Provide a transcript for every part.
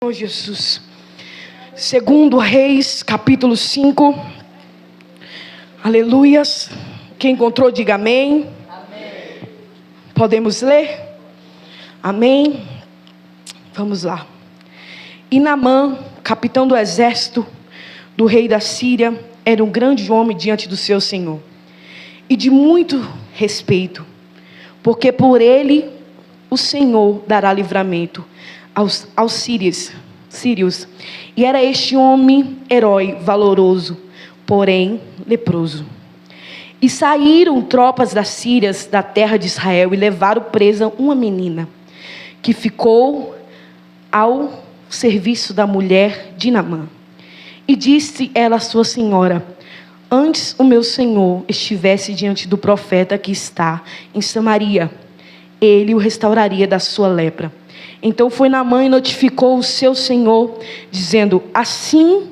Oh, Jesus. Segundo Reis, capítulo 5. Aleluias. Quem encontrou, diga amém. Amém. Podemos ler? Amém. Vamos lá. E Naamã, capitão do exército do rei da Síria, era um grande homem diante do seu senhor, e de muito respeito, porque por ele o Senhor dará livramento aos sírios. E era este homem herói, valoroso, porém leproso. E saíram tropas das Sírias da terra de Israel e levaram presa uma menina, que ficou ao serviço da mulher de Naamã. E disse ela à sua senhora: antes o meu senhor estivesse diante do profeta que está em Samaria, ele o restauraria da sua lepra. Então foi Naamã e notificou o seu senhor, dizendo: assim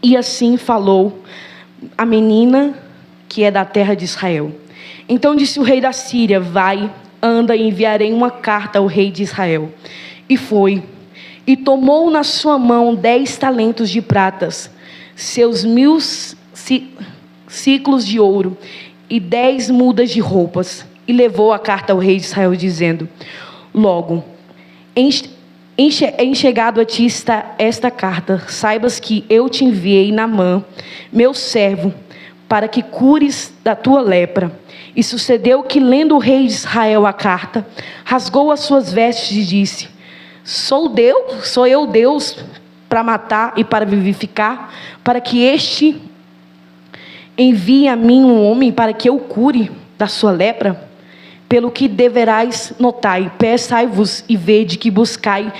e assim falou a menina que é da terra de Israel. Então disse o rei da Síria: vai, anda, e enviarei uma carta ao rei de Israel. E foi, e tomou na sua mão 10 talentos de pratas, seus 1000 ciclos de ouro e 10 mudas de roupas, e levou a carta ao rei de Israel, dizendo: logo, chegado a ti esta carta, saibas que eu te enviei Naamã, meu servo, para que cures da tua lepra. E sucedeu que, lendo o rei de Israel a carta, rasgou as suas vestes e disse: sou eu Deus para matar e para vivificar, para que este envie a mim um homem para que eu cure da sua lepra? Pelo que deverás notar, peçai-vos e vede que buscai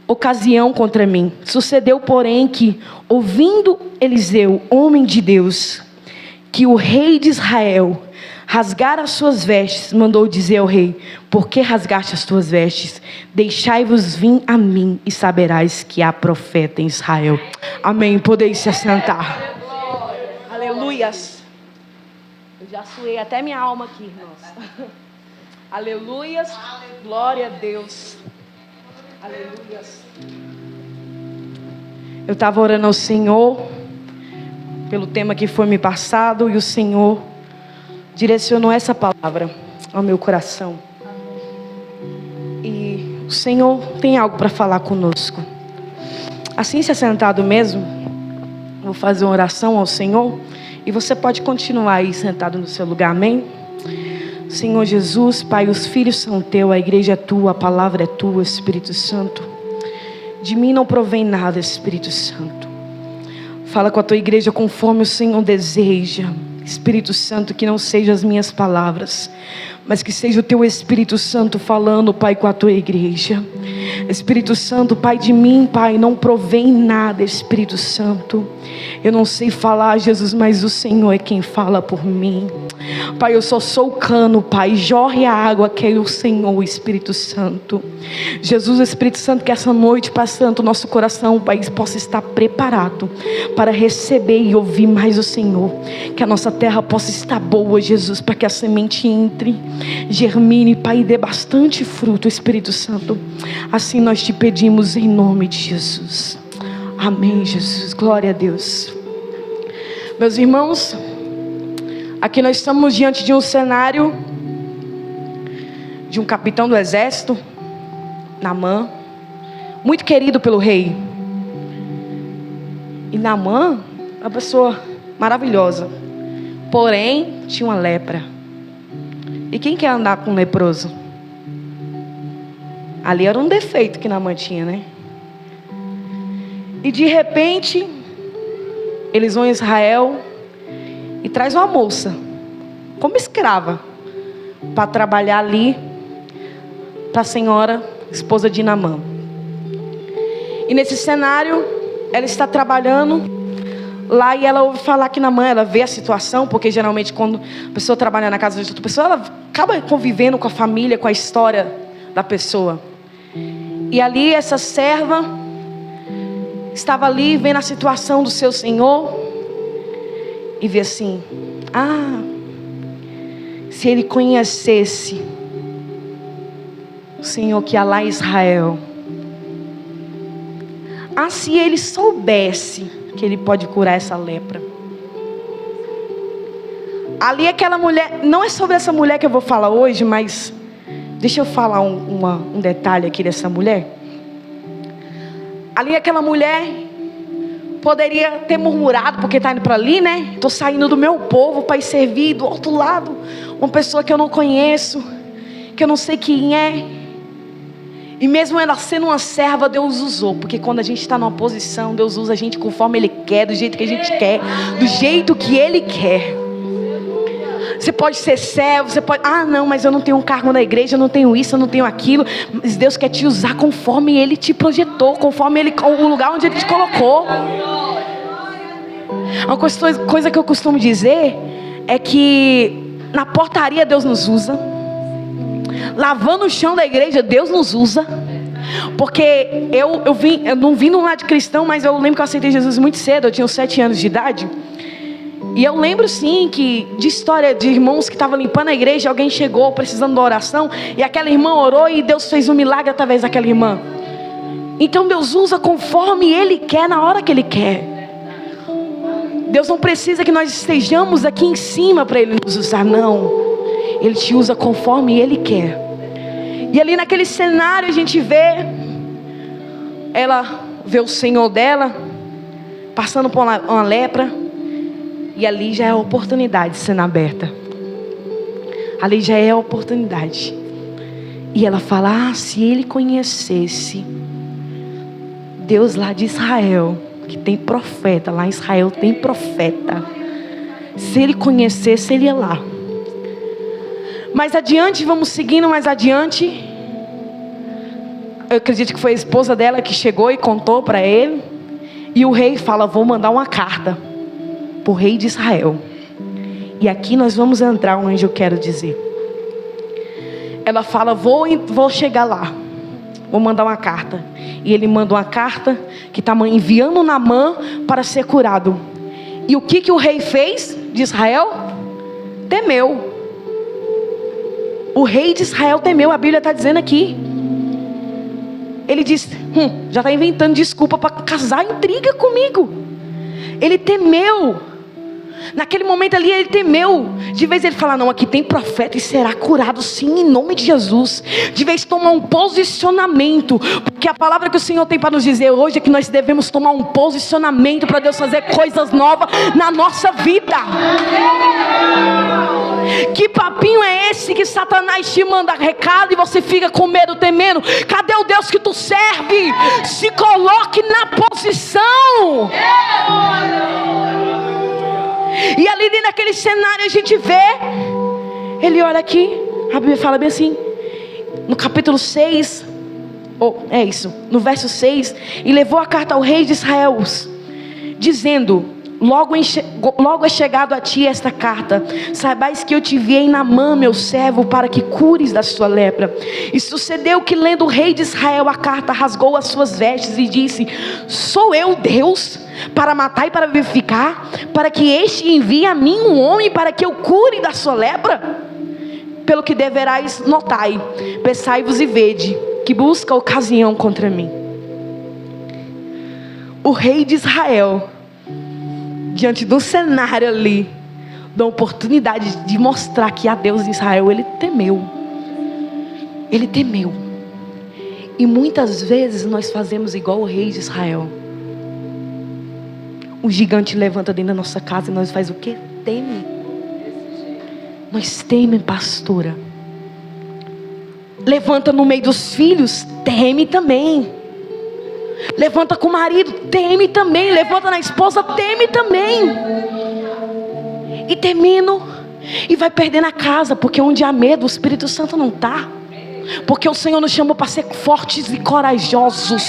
ocasião contra mim. Sucedeu, porém, que, ouvindo Eliseu, homem de Deus, que o rei de Israel rasgara as suas vestes, mandou dizer ao rei: por que rasgaste as tuas vestes? Deixai-vos vir a mim, e saberás que há profeta em Israel. Amém. Podeis se assentar. Aleluias. Eu já suei até minha alma aqui, irmãos. Aleluias. Glória a Deus. Aleluias. Eu estava orando ao Senhor pelo tema que foi me passado, e o Senhor direcionou essa palavra ao meu coração. E o Senhor tem algo para falar conosco. Assim, se assentado mesmo, vou fazer uma oração ao Senhor, e você pode continuar aí sentado no seu lugar, amém? Senhor Jesus, Pai, os filhos são teus, a igreja é tua, a palavra é tua, Espírito Santo. De mim não provém nada, Espírito Santo. Fala com a tua igreja conforme o Senhor deseja. Espírito Santo, que não sejam as minhas palavras, mas que seja o teu Espírito Santo falando, Pai, com a tua igreja. Espírito Santo, Pai, de mim, Pai, não provém nada, Espírito Santo. Eu não sei falar, Jesus, mas o Senhor é quem fala por mim. Pai, eu só sou o cano, Pai, jorre a água que é o Senhor, Espírito Santo. Jesus, Espírito Santo, que essa noite, Pai Santo, nosso coração, Pai, possa estar preparado para receber e ouvir mais o Senhor. Que a nossa terra possa estar boa, Jesus, para que a semente entre, germine, Pai, e dê bastante fruto, Espírito Santo. Assim nós te pedimos em nome de Jesus. Amém, Jesus. Glória a Deus. Meus irmãos, aqui nós estamos diante de um cenário de um capitão do exército, Naamã, muito querido pelo rei. E Naamã é uma pessoa maravilhosa, porém tinha uma lepra. E quem quer andar com um leproso? Ali era um defeito que Naamã tinha, né? E de repente eles vão a Israel e traz uma moça como escrava para trabalhar ali para a senhora, esposa de Naamã. E nesse cenário ela está trabalhando lá, e ela ouve falar que Naamã, ela vê a situação, porque geralmente quando a pessoa trabalha na casa de outra pessoa, ela acaba convivendo com a família, com a história da pessoa. E ali essa serva estava ali vendo a situação do seu senhor e vê assim: se ele conhecesse o Senhor que há lá em Israel, Ah, se ele soubesse que ele pode curar essa lepra. Ali aquela mulher, não é sobre essa mulher que eu vou falar hoje, mas deixa eu falar um detalhe aqui dessa mulher. Ali aquela mulher poderia ter murmurado, porque está indo para ali, né? Estou saindo do meu povo para ir servir do outro lado uma pessoa que eu não conheço, que eu não sei quem é. E mesmo ela sendo uma serva, Deus usou, porque quando a gente está numa posição, Deus usa a gente conforme Ele quer, do jeito que a gente quer, do jeito que Ele quer. Você pode ser servo, você pode... Ah, não, mas eu não tenho um cargo na igreja, eu não tenho isso, eu não tenho aquilo. Mas Deus quer te usar conforme Ele te projetou, conforme o lugar onde Ele te colocou. Uma coisa que eu costumo dizer é que na portaria Deus nos usa, lavando o chão da igreja Deus nos usa. Porque eu não vim num lado cristão, mas eu lembro que eu aceitei Jesus muito cedo. Eu tinha uns 7 anos de idade. E eu lembro sim que de história de irmãos que estavam limpando a igreja, alguém chegou precisando de oração, e aquela irmã orou e Deus fez um milagre através daquela irmã. Então Deus usa conforme Ele quer, na hora que Ele quer. Deus não precisa que nós estejamos aqui em cima para Ele nos usar, não. Ele te usa conforme Ele quer. E ali naquele cenário a gente vê, ela vê o Senhor dela passando por uma lepra. E ali já é a oportunidade sendo aberta. Ali já é a oportunidade. E ela fala, se ele conhecesse Deus lá de Israel, que tem profeta, lá em Israel tem profeta. Se ele conhecesse, ele ia lá. Mais adiante, vamos seguindo mais adiante. Eu acredito que foi a esposa dela que chegou e contou para ele. E o rei fala, vou mandar uma carta para o rei de Israel. E aqui nós vamos entrar onde eu quero dizer. Ela fala, vou chegar lá, vou mandar uma carta. E ele manda uma carta que está enviando Naamã para ser curado. E o que o rei fez de Israel? Temeu. O rei de Israel temeu, a Bíblia está dizendo aqui. Ele disse, já está inventando desculpa para casar intriga comigo. Ele temeu. Naquele momento ali ele temeu. De vez ele falar, não, aqui tem profeta e será curado sim, em nome de Jesus. De vez tomar um posicionamento. Porque a palavra que o Senhor tem para nos dizer hoje é que nós devemos tomar um posicionamento para Deus fazer coisas novas na nossa vida. Que papinho é esse que Satanás te manda recado e você fica com medo, temendo? Cadê o Deus que tu serve? Se coloque na posição. E ali dentro daquele cenário a gente vê, ele olha aqui, a Bíblia fala bem assim, no capítulo 6, no verso 6, e levou a carta ao rei de Israel, dizendo, logo é chegado a ti esta carta, saibais que eu te enviei Naamã, meu servo, para que cures da sua lepra. E sucedeu que, lendo o rei de Israel a carta, rasgou as suas vestes e disse, sou eu Deus para matar e para vivificar, para que este envie a mim um homem para que eu cure da sua lepra? Pelo que deverais notai, pensai-vos e vede, que busca ocasião contra mim. O rei de Israel, diante do cenário ali, da oportunidade de mostrar que há Deus em Israel, ele temeu. Ele temeu. E muitas vezes nós fazemos igual o rei de Israel. Um gigante levanta dentro da nossa casa e nós faz o quê? Teme. Nós teme, pastora. Levanta no meio dos filhos, teme também. Levanta com o marido, teme também. Levanta na esposa, teme também. E temendo, e vai perdendo a casa, porque onde há medo, o Espírito Santo não está. Porque o Senhor nos chamou para ser fortes e corajosos.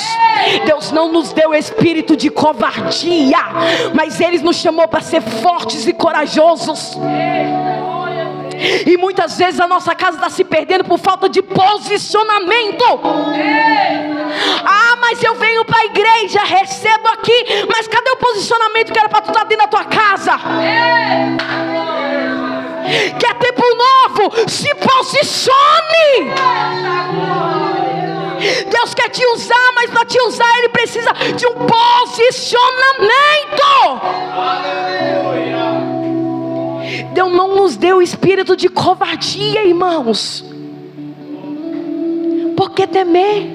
Deus não nos deu espírito de covardia, mas Ele nos chamou para ser fortes e corajosos. E muitas vezes a nossa casa está se perdendo por falta de posicionamento. Ah, mas eu venho para a igreja, recebo aqui, mas cadê o posicionamento que era para tu estar dentro da tua casa? Quer tempo novo? Se posicione. Deus quer te usar, mas para te usar Ele precisa de um posicionamento. Deus não nos deu o espírito de covardia, irmãos. Por que temer?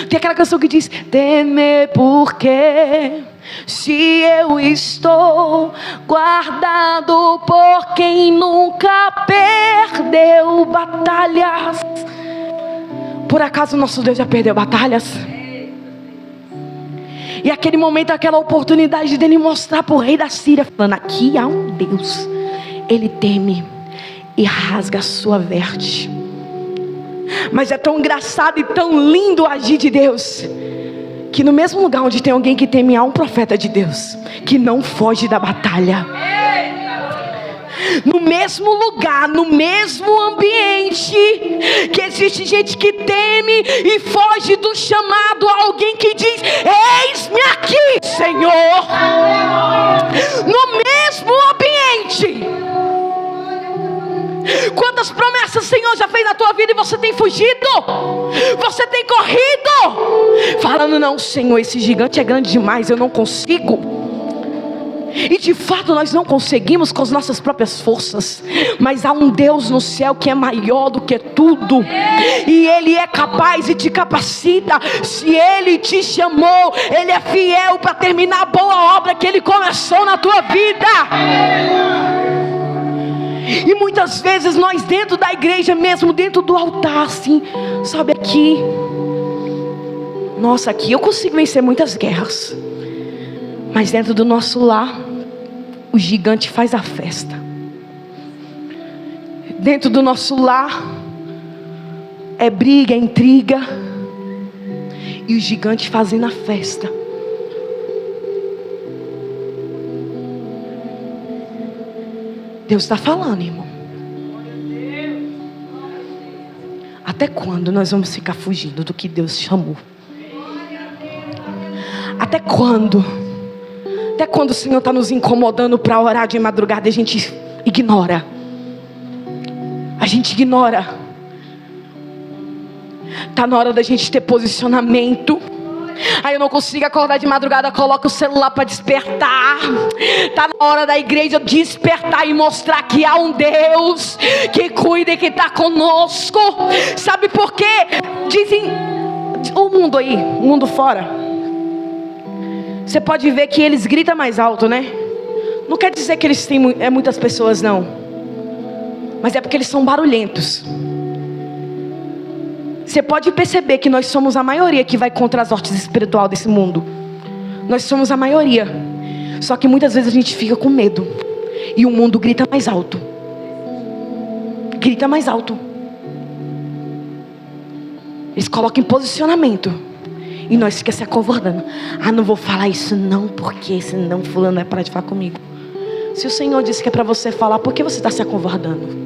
Tem aquela canção que diz: temer porque se eu estou guardado por quem nunca perdeu batalhas. Por acaso nosso Deus já perdeu batalhas? E aquele momento, aquela oportunidade dele mostrar para o rei da Síria, falando: aqui há um Deus. Ele teme e rasga a sua veste. Mas é tão engraçado e tão lindo o agir de Deus, que no mesmo lugar onde tem alguém que teme, há um profeta de Deus que não foge da batalha. No mesmo lugar, no mesmo ambiente, que existe gente que teme e foge do chamado, há alguém que diz: eis-me aqui, Senhor. No mesmo ambiente. Quantas promessas o Senhor já fez na tua vida e você tem fugido? Você tem corrido, falando: não, Senhor, esse gigante é grande demais, eu não consigo. E de fato nós não conseguimos com as nossas próprias forças, mas há um Deus no céu que é maior do que tudo, e Ele é capaz e te capacita. Se Ele te chamou, Ele é fiel para terminar a boa obra que Ele começou na tua vida. E muitas vezes nós dentro da igreja mesmo, dentro do altar assim, sabe, aqui, nossa, aqui eu consigo vencer muitas guerras, mas dentro do nosso lar, o gigante faz a festa. Dentro do nosso lar, é briga, é intriga, e o gigante fazendo a festa. Deus está falando, irmão. Até quando nós vamos ficar fugindo do que Deus chamou? Até quando? Até quando o Senhor está nos incomodando para orar de madrugada e a gente ignora? A gente ignora. Está na hora da gente ter posicionamento. Aí eu não consigo acordar de madrugada, coloco o celular para despertar. Está na hora da igreja despertar e mostrar que há um Deus que cuida e que está conosco. Sabe por quê? Dizem, o mundo aí, o mundo fora, você pode ver que eles gritam mais alto, né? Não quer dizer que eles têm muitas pessoas, não, mas é porque eles são barulhentos. Você pode perceber que nós somos a maioria que vai contra as ordens espirituais desse mundo. Nós somos a maioria. Só que muitas vezes a gente fica com medo. E o mundo grita mais alto. Grita mais alto. Eles colocam em posicionamento. E nós ficamos se acovardando. Ah, não vou falar isso não, porque senão fulano vai parar de falar comigo. Se o Senhor disse que é para você falar, por que você está se acovardando?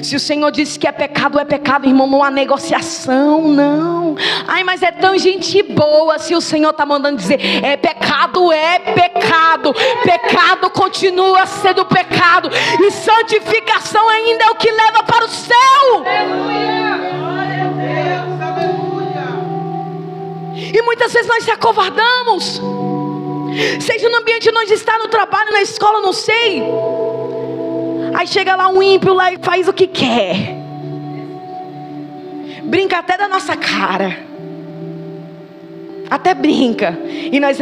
Se o Senhor disse que é pecado, irmão, não há negociação, não. Ai, mas é tão gente boa. Se o Senhor está mandando dizer é pecado, é pecado. Pecado continua sendo pecado, e santificação ainda é o que leva para o céu. Aleluia, glória a Deus, aleluia. E muitas vezes nós se acovardamos, seja no ambiente onde está, no trabalho, na escola, não sei. Aí chega lá um ímpio lá e faz o que quer. Brinca até da nossa cara. Até brinca. E nós...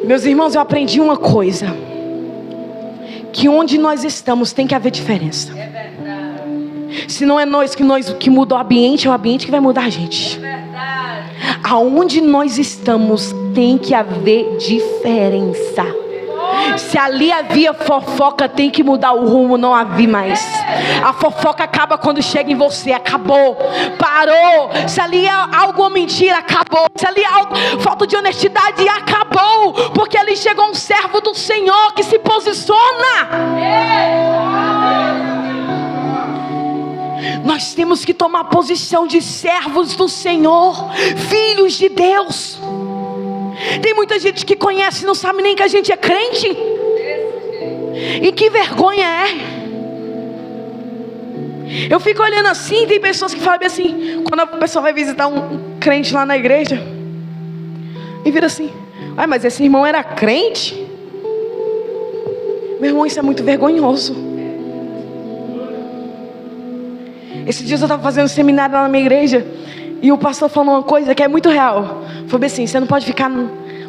Meus irmãos, eu aprendi uma coisa. Que onde nós estamos tem que haver diferença. É verdade. Se não é nós que muda o ambiente, é o ambiente que vai mudar a gente. É verdade. Aonde nós estamos tem que haver diferença. Se ali havia fofoca, tem que mudar o rumo, não havia mais. A fofoca acaba quando chega em você, acabou, parou. Se ali há alguma mentira, acabou. Se ali há falta de honestidade, acabou. Porque ali chegou um servo do Senhor que se posiciona. Nós temos que tomar posição de servos do Senhor, filhos de Deus. Tem muita gente que conhece e não sabe nem que a gente é crente. E que vergonha é. Eu fico olhando assim, tem pessoas que falam assim, quando a pessoa vai visitar um crente lá na igreja, e vira assim: ai, mas esse irmão era crente? Meu irmão, isso é muito vergonhoso. Esses dias eu estava fazendo um seminário lá na minha igreja, e o pastor falou uma coisa que é muito real. Falou assim: você não pode ficar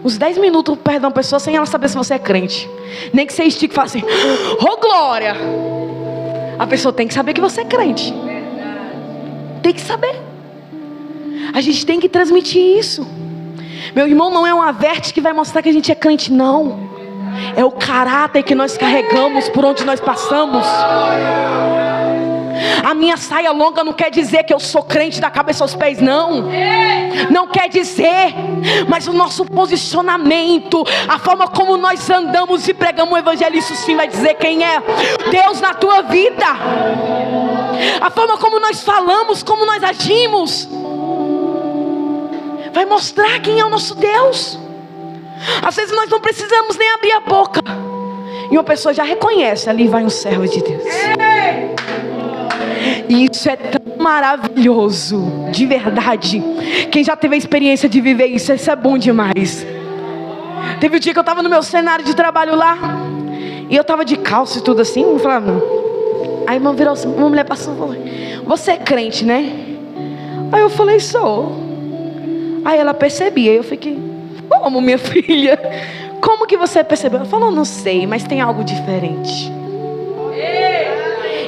uns 10 minutos perto de uma pessoa sem ela saber se você é crente. Nem que você estique e fale assim: ô glória. A pessoa tem que saber que você é crente. Tem que saber. A gente tem que transmitir isso. Meu irmão, não é uma veste que vai mostrar que a gente é crente, não. É o caráter que nós carregamos por onde nós passamos. A minha saia longa não quer dizer que eu sou crente da cabeça aos pés, não. Não quer dizer. Mas o nosso posicionamento, a forma como nós andamos e pregamos o evangelho, isso sim vai dizer quem é Deus na tua vida. A forma como nós falamos, como nós agimos, vai mostrar quem é o nosso Deus. Às vezes nós não precisamos nem abrir a boca, e uma pessoa já reconhece: ali vai um servo de Deus. E isso é tão maravilhoso, de verdade. Quem já teve a experiência de viver isso, isso é bom demais. Teve um dia que eu estava no meu cenário de trabalho lá, e eu estava de calça e tudo assim. Eu falava, aí uma mulher passou e falou: você é crente, né? Aí eu falei: sou. Aí ela percebia. Aí eu fiquei: como, minha filha? Como que você percebeu? Ela falou: não sei, mas tem algo diferente.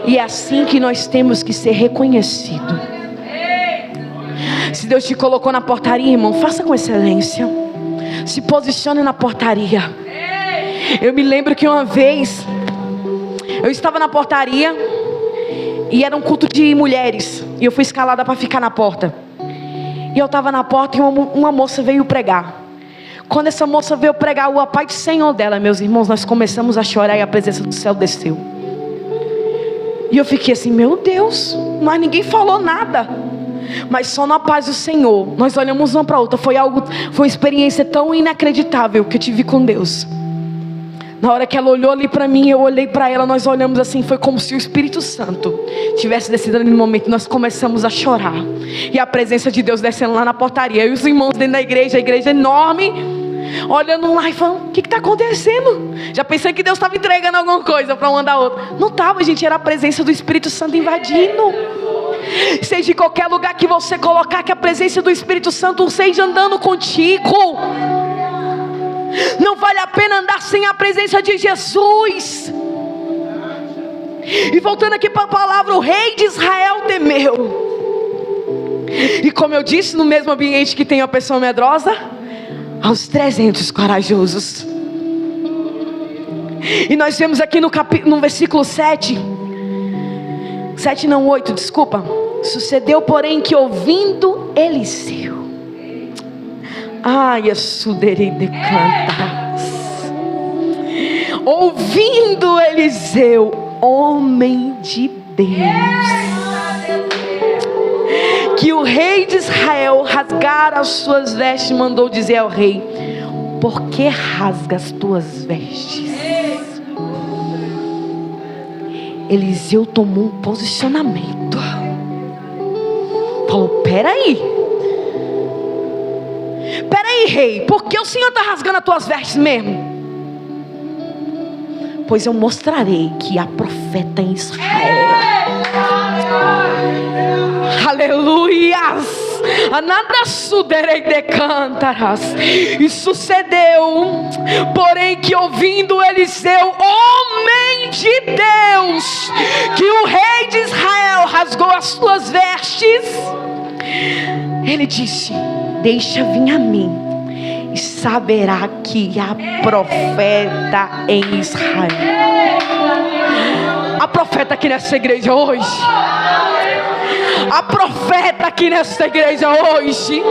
E é assim que nós temos que ser reconhecidos. Se Deus te colocou na portaria, irmão, faça com excelência. Se posicione na portaria. Eu me lembro que uma vez eu estava na portaria, e era um culto de mulheres, e eu fui escalada para ficar na porta. E eu estava na porta, e uma moça veio pregar. Quando essa moça veio pregar, o Pai do Senhor dela, meus irmãos, nós começamos a chorar, e a presença do céu desceu. E eu fiquei assim: meu Deus, mas ninguém falou nada. Mas só na paz do Senhor, nós olhamos uma para a outra. Foi uma experiência tão inacreditável que eu tive com Deus. Na hora que ela olhou ali para mim, eu olhei para ela, nós olhamos assim, foi como se o Espírito Santo tivesse descido ali no momento. Nós começamos a chorar, e a presença de Deus descendo lá na portaria. E os irmãos dentro da igreja, a igreja enorme, olhando lá e falando: o que está acontecendo? Já pensei que Deus estava entregando alguma coisa para uma da outra. Não estava, gente, era a presença do Espírito Santo invadindo. Seja em qualquer lugar que você colocar, que a presença do Espírito Santo seja andando contigo. Não vale a pena andar sem a presença de Jesus. E voltando aqui para a palavra, o rei de Israel temeu. E como eu disse, no mesmo ambiente que tem a pessoa medrosa, aos 300 corajosos. E nós vemos aqui no versículo 7, 8, desculpa. Sucedeu, porém, que ouvindo Eliseu, ouvindo Eliseu, homem de Deus, que o rei de Israel rasgara as suas vestes, mandou dizer ao rei: por que rasga as tuas vestes? Eliseu tomou um posicionamento. Falou: peraí, rei, por que o Senhor está rasgando as tuas vestes mesmo? Pois eu mostrarei que há profeta em Israel. Aleluias. E sucedeu, porém, que ouvindo Eliseu, homem de Deus, que o rei de Israel rasgou as suas vestes, ele disse: deixa vir a mim, e saberá que há profeta em Israel. Há profeta aqui nessa igreja hoje. Há profeta aqui nessa igreja hoje.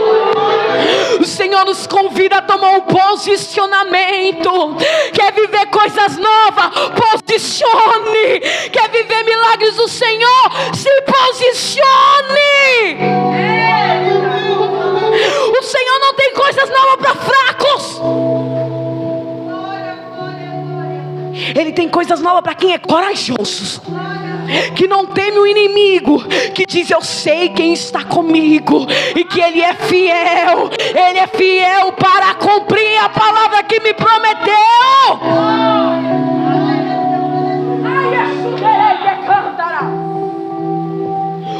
O Senhor nos convida a tomar um posicionamento. Quer viver coisas novas? Posicione. Quer viver milagres do Senhor? Se posicione. O Senhor não tem coisas novas para fracos. Ele tem coisas novas para quem é corajoso. que não teme o inimigo, que diz: eu sei quem está comigo, e que Ele é fiel para cumprir a palavra que me prometeu.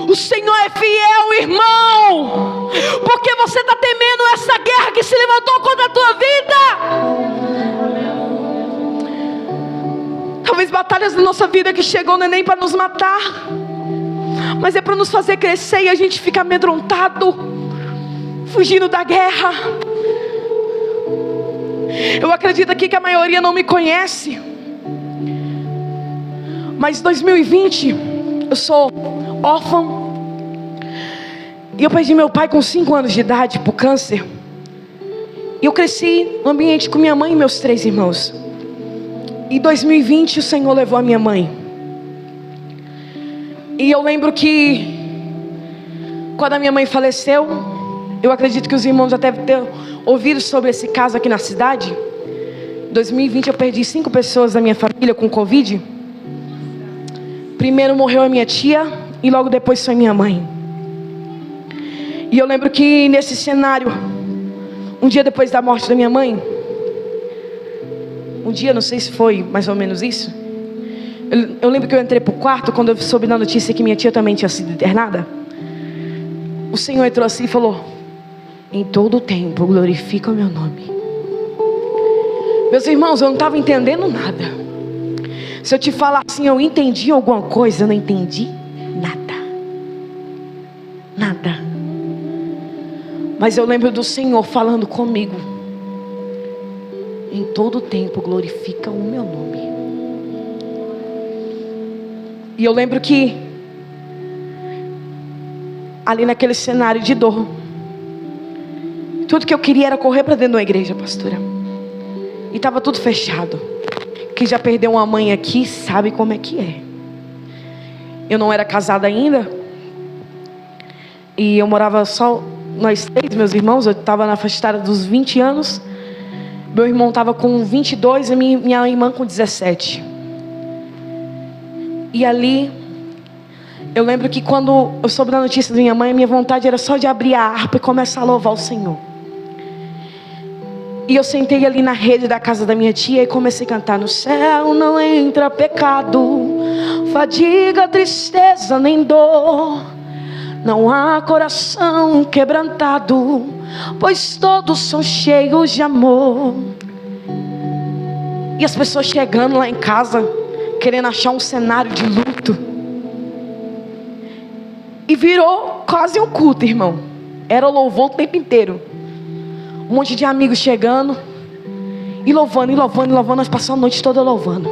O Senhor é fiel, irmão. Por que você está temendo essa guerra que se levantou contra a tua vida? Talvez batalhas da nossa vida que chegou não é nem para nos matar, mas é para nos fazer crescer, e a gente fica amedrontado, fugindo da guerra. Eu acredito aqui que a maioria não me conhece, mas 2020 eu sou órfã, e eu perdi meu pai com 5 anos de idade por câncer. E eu cresci no ambiente com minha mãe e meus 3 irmãos. Em 2020 o Senhor levou a minha mãe. E eu lembro que quando a minha mãe faleceu, eu acredito que os irmãos já devem ter ouvido sobre esse caso aqui na cidade. Em 2020 eu perdi 5 pessoas da minha família com Covid. Primeiro morreu a minha tia, e logo depois foi minha mãe. E eu lembro que nesse cenário, um dia depois da morte da minha mãe, um dia, não sei se foi mais ou menos isso, eu lembro que eu entrei para o quarto quando eu soube da notícia que minha tia também tinha sido internada. O Senhor entrou assim e falou: em todo o tempo glorifica o meu nome. Meus irmãos, eu não estava entendendo nada. Se eu te falar assim, eu entendi alguma coisa, eu não entendi nada. Mas eu lembro do Senhor falando comigo: em todo tempo glorifica o meu nome. E eu lembro que ali naquele cenário de dor, tudo que eu queria era correr para dentro de uma igreja, pastora. E estava tudo fechado. Quem já perdeu uma mãe aqui sabe como é que é. Eu não era casada ainda, e eu morava só nós 3, meus irmãos. Eu estava na faixa etária dos 20 anos. Meu irmão estava com 22 e minha irmã com 17. E ali, eu lembro que quando eu soube da notícia da minha mãe, a minha vontade era só de abrir a harpa e começar a louvar o Senhor. E eu sentei ali na rede da casa da minha tia e comecei a cantar: no céu não entra pecado, fadiga, tristeza nem dor, não há coração quebrantado, pois todos são cheios de amor. E as pessoas chegando lá em casa, querendo achar um cenário de luto. E virou quase um culto, irmão. Era louvor o tempo inteiro. Um monte de amigos chegando e louvando, nós passamos a noite toda louvando.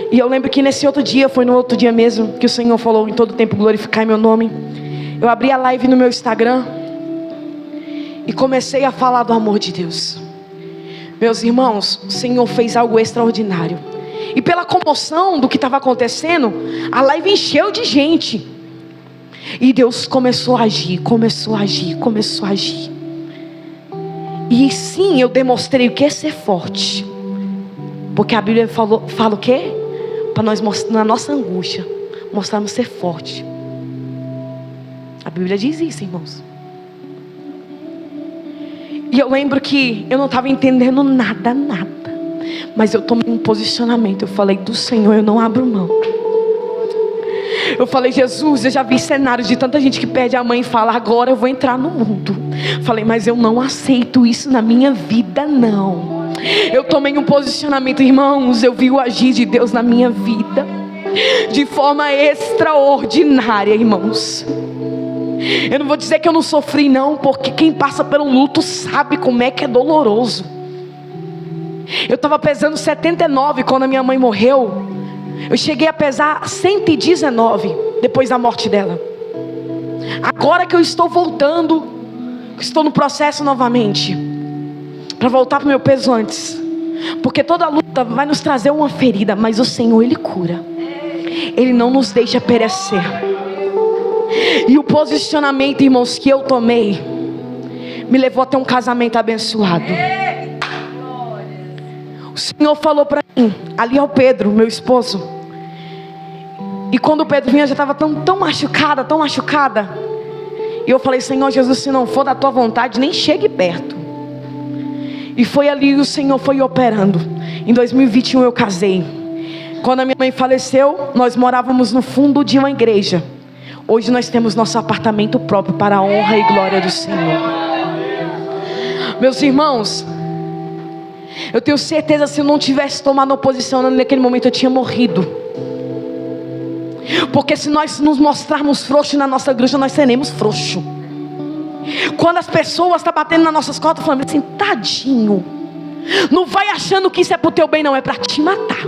E eu lembro que nesse outro dia, foi no outro dia mesmo, que o Senhor falou: em todo tempo glorificar meu nome. Eu abri a live no meu Instagram e comecei a falar do amor de Deus. Meus irmãos, o Senhor fez algo extraordinário. E pela comoção do que estava acontecendo, a live encheu de gente. E Deus começou a agir. E sim, eu demonstrei o que é ser forte. Porque a Bíblia fala o quê? Para nós, na nossa angústia, mostrarmos ser forte. A Bíblia diz isso, irmãos. E eu lembro que eu não estava entendendo nada. Mas eu tomei um posicionamento. Eu falei: do Senhor eu não abro mão. Eu falei: Jesus, eu já vi cenários de tanta gente que perde a mãe e fala: agora eu vou entrar no mundo. Falei: mas eu não aceito isso na minha vida, não. Eu tomei um posicionamento, irmãos. Eu vi o agir de Deus na minha vida de forma extraordinária, irmãos. Eu não vou dizer que eu não sofri, não, porque quem passa pelo luto sabe como é que é doloroso. Eu estava pesando 79 quando a minha mãe morreu. Eu cheguei a pesar 119 depois da morte dela. Agora que eu estou voltando, estou no processo novamente, para voltar para o meu peso antes. Porque toda luta vai nos trazer uma ferida, mas o Senhor, Ele cura. Ele não nos deixa perecer. E o posicionamento, irmãos, que eu tomei me levou até um casamento abençoado. O Senhor falou para mim, ali é o Pedro, meu esposo. E quando o Pedro vinha, eu já estava tão machucada, tão machucada. E eu falei: Senhor Jesus, se não for da tua vontade, nem chegue perto. E foi ali que o Senhor foi operando. Em 2021 eu casei. Quando a minha mãe faleceu, nós morávamos no fundo de uma igreja. Hoje nós temos nosso apartamento próprio, para a honra e glória do Senhor. Meus irmãos, eu tenho certeza, se eu não tivesse tomado oposição naquele momento, eu tinha morrido. Porque se nós nos mostrarmos frouxos na nossa igreja, nós seremos frouxos. Quando as pessoas estão batendo nas nossas costas, falando assim: tadinho, não vai achando que isso é para o teu bem, não, é para te matar.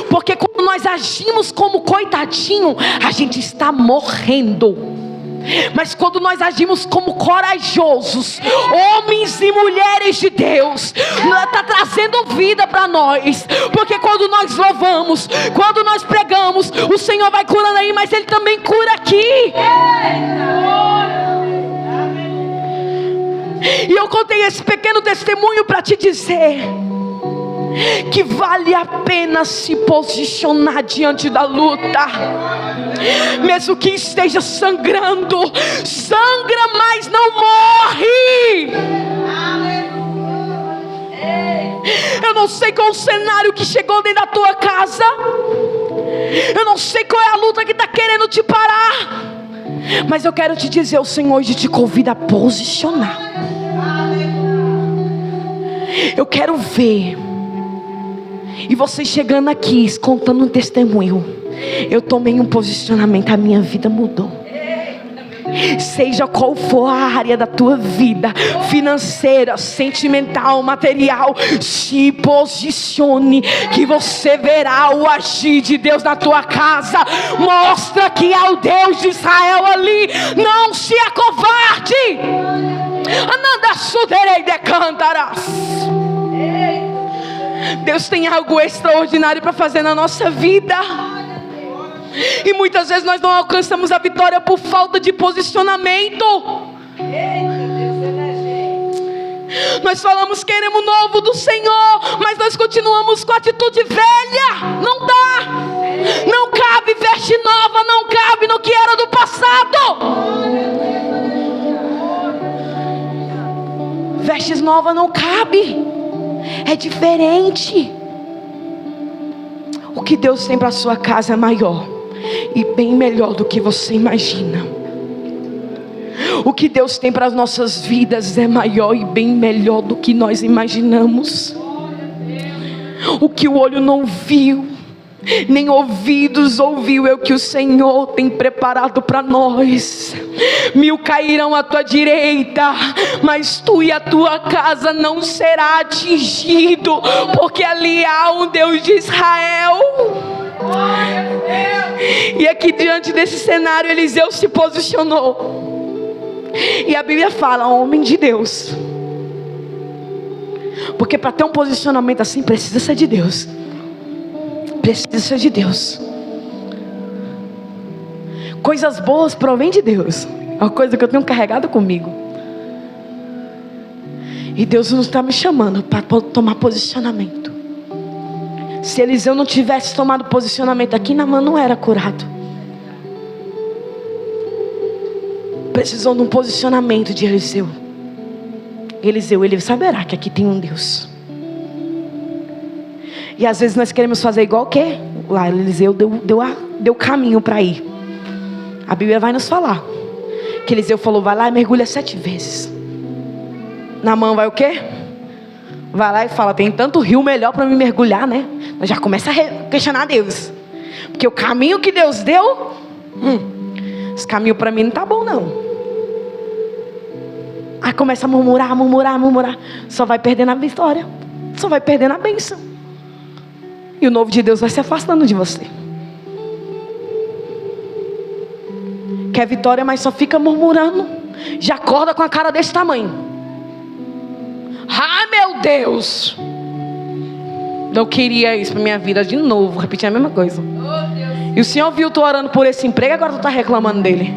Porque quando nós agimos como coitadinho, a gente está morrendo. Mas quando nós agimos como corajosos, homens e mulheres de Deus, está trazendo vida para nós. Porque quando nós louvamos, quando nós pregamos, o Senhor vai curando aí, mas Ele também cura aqui. E eu contei esse pequeno testemunho para te dizer que vale a pena se posicionar diante da luta. Mesmo que esteja sangrando, sangra, mas não morre. Eu não sei qual é o cenário que chegou dentro da tua casa. Eu não sei qual é a luta que está querendo te parar. Mas eu quero te dizer, o Senhor hoje te convida a posicionar. Eu quero ver. E você chegando aqui, contando um testemunho: eu tomei um posicionamento, a minha vida mudou. Seja qual for a área da tua vida, financeira, sentimental, material, se posicione, que você verá o agir de Deus na tua casa. Mostra que há o Deus de Israel ali. Não se acovarde. Ananda suderei de cantarás. Deus tem algo extraordinário para fazer na nossa vida. E muitas vezes nós não alcançamos a vitória por falta de posicionamento. Nós falamos que queremos novo do Senhor, mas nós continuamos com a atitude velha. Não dá. Não cabe veste nova, não cabe no que era do passado. Vestes novas não cabe. É diferente. O que Deus tem para a sua casa é maior e bem melhor do que você imagina. O que Deus tem para as nossas vidas é maior e bem melhor do que nós imaginamos. O que o olho não viu, nem ouvidos ouviu, é o que o Senhor tem preparado para nós. 1000 cairão à tua direita, mas tu e a tua casa não será atingido, porque ali há um Deus de Israel. E aqui diante desse cenário, Eliseu se posicionou. E a Bíblia fala, homem de Deus. Porque para ter um posicionamento assim, precisa ser de Deus. Precisa ser de Deus. Coisas boas provêm de Deus. É uma coisa que eu tenho carregado comigo. E Deus não está me chamando para tomar posicionamento. Se Eliseu não tivesse tomado posicionamento aqui, Naamã não era curado. Precisou de um posicionamento de Eliseu. Eliseu, ele saberá que aqui tem um Deus. E às vezes nós queremos fazer igual o quê? Lá Eliseu deu caminho para ir. A Bíblia vai nos falar que Eliseu falou, vai lá e mergulha 7 vezes. Naamã vai o quê? Vai lá e fala, tem tanto rio melhor para me mergulhar, né? Nós já começa a questionar Deus. Porque o caminho que Deus deu, esse caminho para mim não tá bom não. Aí começa a murmurar. Só vai perdendo a vitória. Só vai perdendo a bênção. E o novo de Deus vai se afastando de você. Quer vitória, mas só fica murmurando. Já acorda com a cara desse tamanho. Ai meu Deus, não queria isso para minha vida de novo. Vou repetir a mesma coisa. E o Senhor viu tu orando por esse emprego, agora tu tá reclamando dele.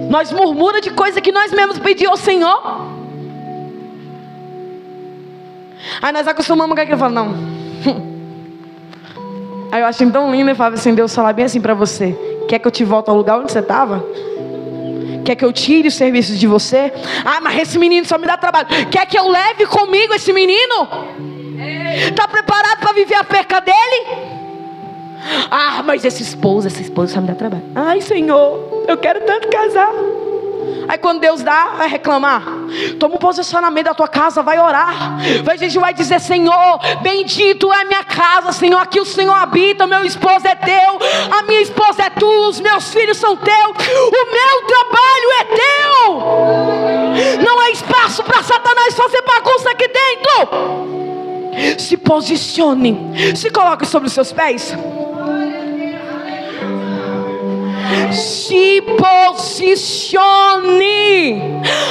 Nós murmuramos de coisa que nós mesmos pedimos ao Senhor. Aí nós acostumamos com aquilo e falamos, não, Aí eu achei tão lindo e falava assim: Deus fala bem assim para você: quer que eu te volte ao lugar onde você estava? Quer que eu tire os serviços de você? Ah, mas esse menino só me dá trabalho. Quer que eu leve comigo esse menino? Está preparado para viver a perca dele? Ah, mas essa esposa só me dá trabalho. Ai, Senhor, eu quero tanto casar. Aí quando Deus dá, vai reclamar. Toma um posicionamento da tua casa, vai orar. Vai jejuar e dizer: Senhor, bendito é a minha casa, Senhor, aqui o Senhor habita, meu esposo é teu, a minha esposa é tua, os meus filhos são teus, o meu trabalho é teu. Não há espaço para Satanás fazer bagunça aqui dentro. Se posicione, se coloque sobre os seus pés. Se posicione.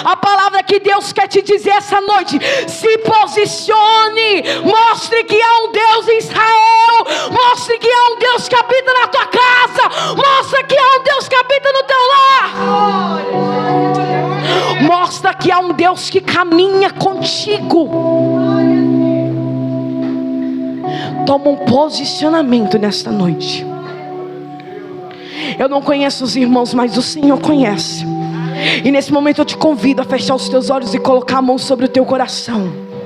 A palavra que Deus quer te dizer essa noite: se posicione. Mostre que há um Deus em Israel. Mostre que há um Deus que habita na tua casa. Mostre que há um Deus que habita no teu lar. Mostra que há um Deus que caminha contigo. Toma um posicionamento nesta noite. Eu não conheço os irmãos, mas o Senhor conhece. E nesse momento eu te convido a fechar os teus olhos e colocar a mão sobre o teu coração.